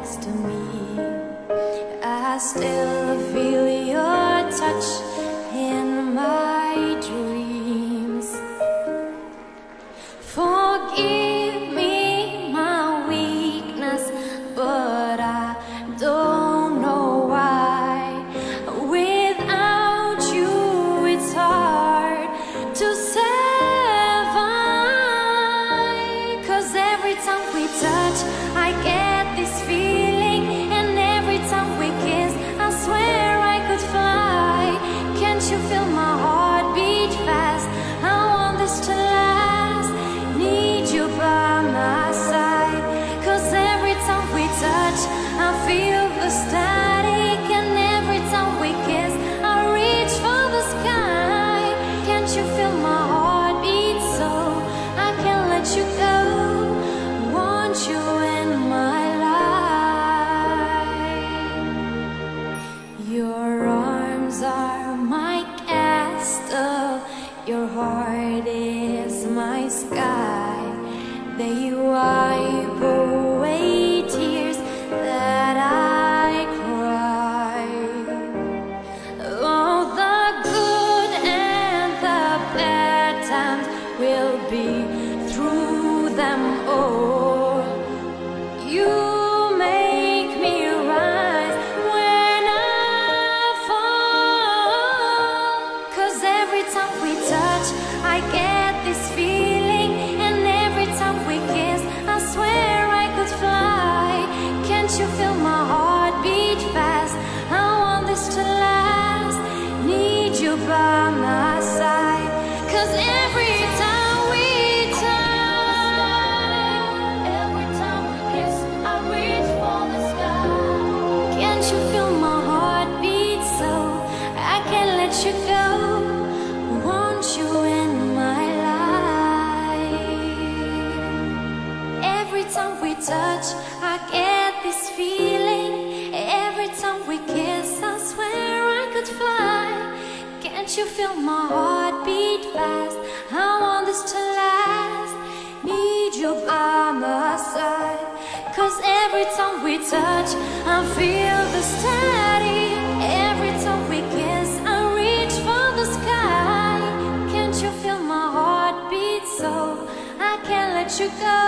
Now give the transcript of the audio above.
next to me. I still feel your touch in my dreams. Forgive me my weakness, but I don't know why. Without you it's hard to survive. 'Cause every time we touch I get this feeling, and every time we kiss I swear I could fly. Can't you feel my heart beat fast? I want this to last. Need you by my side. 'Cause every time we touch I feel the static, and every time we kiss I reach for the sky. Can't you feel my heart beat so I can't let you go? Want you in my life. Your arms are my castle, your heart is my sky. They wipe away tears that I cry. Oh, the good and the bad times will be through them all. You make me rise when I fall. 'Cause every time we touch I get this feeling, and every time we kiss I swear I could fly. Can't you feel my heart beat fast? I want this to last. Need you by my side. 'Cause every time we touch, every time we kiss I reach for the sky. Can't you feel my heart beat so I can't let you go? Want you in my life. Every time we touch I get this feeling, every time we kiss I swear I could fly. Can't you feel my heart beat fast? I want this to last. Need you by my side. 'Cause every time we touch I feel the static, every time we kiss I reach for the sky. Can't you feel my heart beat so I can't let you go?